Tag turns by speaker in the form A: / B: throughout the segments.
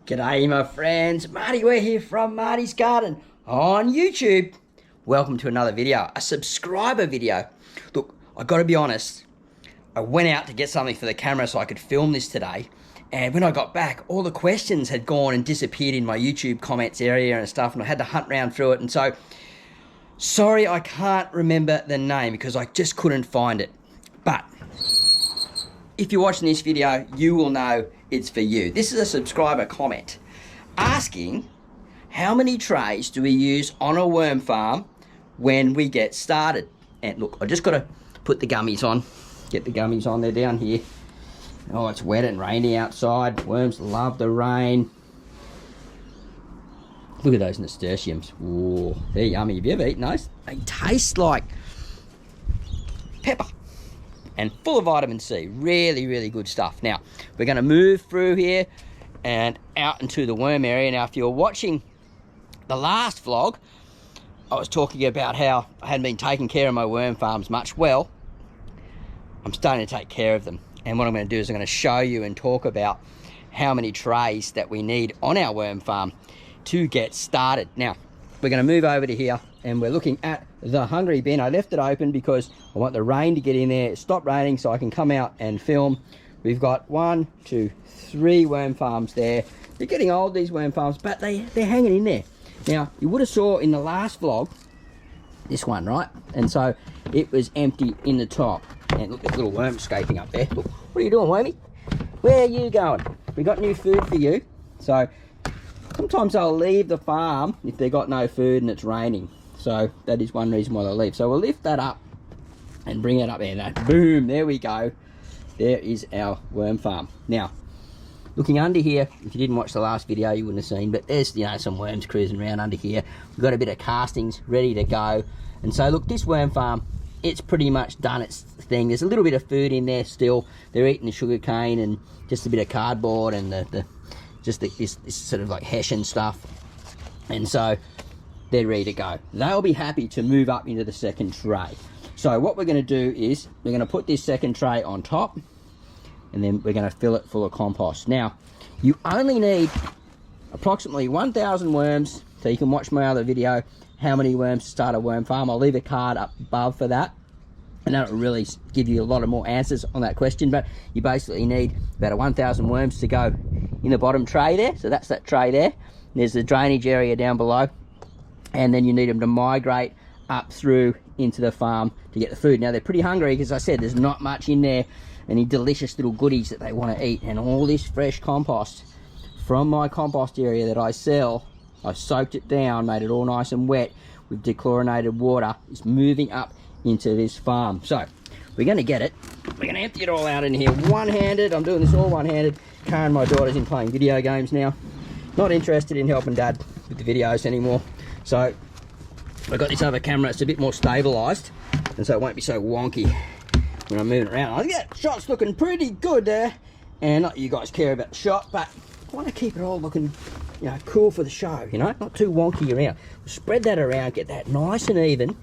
A: G'day my friends, Marty, we're here from Marty's Garden on YouTube. Welcome to another video, a subscriber video. Look, I gotta be honest, I went out to get something for the camera so I could film this today, and when I got back, all the questions had gone and disappeared in my YouTube comments area and stuff, and I had to hunt around through it, and so, sorry I can't remember the name because I just couldn't find it. But if you're watching this video, you will know it's for you. This is a subscriber comment asking how many trays do we use on a worm farm when we get started. And look, I just got to put the gummies on. Get the gummies on, they're down here. Oh, it's wet and rainy outside. Worms love the rain. Look at those nasturtiums. Ooh, they're yummy. Have you ever eaten those? They taste like pepper and full of vitamin C. Really, really good stuff. Now, we're going to move through here and out into the worm area. Now, if you're watching the last vlog, I was talking about how I hadn't been taking care of my worm farms much. Well, I'm starting to take care of them. And what I'm going to do is I'm going to show you and talk about how many trays that we need on our worm farm to get started. Now, we're going to move over to here and we're looking at the hungry bin. I left it open because I want the rain to get in there. It stopped raining so I can come out and film. We've got 1, 2, 3 worm farms there. They're getting old, these worm farms, but they're hanging in there. Now, you would have saw in the last vlog, this one, right? And so it was empty in the top. And look, there's a little worm escaping up there. Look, what are you doing, wormy? Where are you going? We got new food for you. So sometimes I'll leave the farm if they've got no food and it's raining. So that is one reason why they'll leave. So we'll lift that up and bring it up there. Now, boom, there we go. There is our worm farm. Now, looking under here, if you didn't watch the last video, you wouldn't have seen, but there's, you know, some worms cruising around under here. We've got a bit of castings ready to go. And so, look, this worm farm, it's pretty much done its thing. There's a little bit of food in there still. They're eating the sugar cane and just a bit of cardboard and this sort of like hessian stuff. And so they're ready to go. They'll be happy to move up into the second tray. So what we're going to do is we're going to put this second tray on top and then we're going to fill it full of compost. Now, you only need approximately 1,000 worms, so you can watch my other video, how many worms to start a worm farm. I'll leave a card up above for that, and that'll really give you a lot of more answers on that question. But you basically need about 1,000 worms to go in the bottom tray there. So that's that tray there. There's the drainage area down below, and then you need them to migrate up through into the farm to get the food. Now, they're pretty hungry because I said there's not much in there, any delicious little goodies that they want to eat. And all this fresh compost from my compost area that I sell, I soaked it down, made it all nice and wet with dechlorinated water, is moving up into this farm. So we're going to get it. We're going to empty it all out in here one-handed. I'm doing this all one-handed. Karen, my daughter's in playing video games now. Not interested in helping Dad with the videos anymore. So I've got this other camera. It's a bit more stabilised, and so it won't be so wonky when I'm moving around. I think that shot's looking pretty good there. And not that you guys care about the shot, but I want to keep it all looking, you know, cool for the show, you know, not too wonky around. Spread that around, get that nice and even.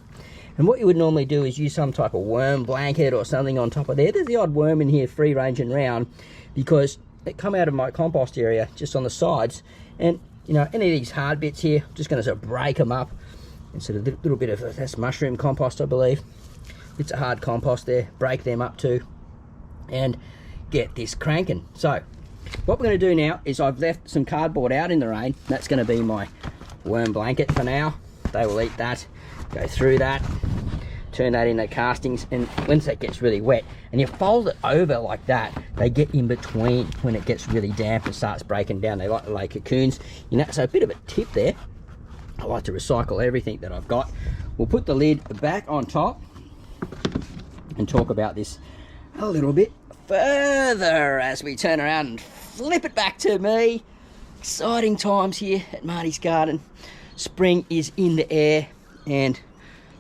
A: And what you would normally do is use some type of worm blanket or something on top of there. There's the odd worm in here free ranging around because they come out of my compost area just on the sides. And, you know, any of these hard bits here, I'm just going to sort of break them up. And sort of a little bit of, that's mushroom compost, I believe. Bits of hard compost there, break them up too. And get this cranking. So what we're going to do now is I've left some cardboard out in the rain. That's going to be my worm blanket for now. They will eat that, go through that, turn that into castings, and once that gets really wet, and you fold it over like that, they get in between when it gets really damp and starts breaking down. They like to lay cocoons. You know, so a bit of a tip there. I like to recycle everything that I've got. We'll put the lid back on top and talk about this a little bit further as we turn around and flip it back to me. Exciting times here at Marty's Garden. Spring is in the air and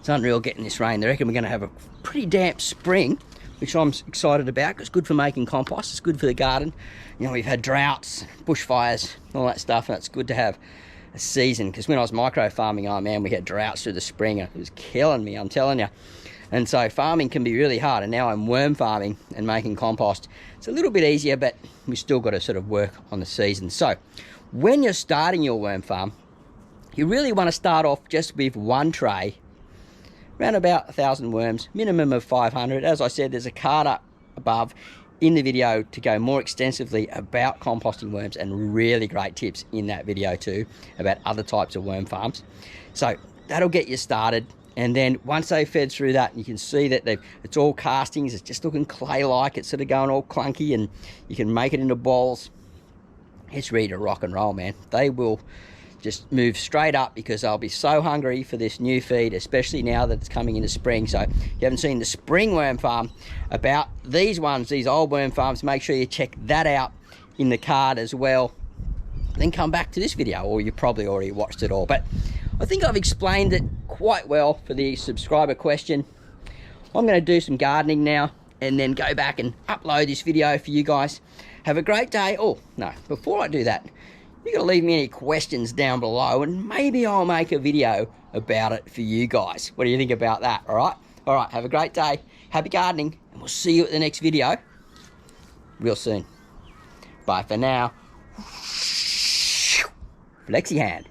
A: it's unreal getting this rain. They reckon we're going to have a pretty damp spring, which I'm excited about. It's good for making compost. It's good for the garden. You know, we've had droughts, bushfires, all that stuff, and it's good to have a season, because when I was micro farming, oh man, we had droughts through the spring and it was killing me, I'm telling you. And so farming can be really hard, and now I'm worm farming and making compost. It's a little bit easier, but we still got to sort of work on the season. So when you're starting your worm farm, you really want to start off just with one tray, around about 1,000 worms, minimum of 500. As I said, there's a card up above in the video to go more extensively about composting worms, and really great tips in that video too about other types of worm farms. So that'll get you started. And then once they've fed through that, you can see that it's all castings, it's just looking clay-like, it's sort of going all clunky, and you can make it into balls. It's ready to rock and roll, man. They will just move straight up because they'll be so hungry for this new feed, especially now that it's coming into spring. So if you haven't seen the spring worm farm about these ones, these old worm farms, make sure you check that out in the card as well. Then come back to this video, or you probably already watched it all. But I think I've explained it quite well for the subscriber question. I'm going to do some gardening now and then go back and upload this video for you guys. Have a great day. Oh, no, before I do that, you got to leave me any questions down below, and maybe I'll make a video about it for you guys. What do you think about that? All right, have a great day. Happy gardening, and we'll see you at the next video real soon. Bye for now. Flexi hand.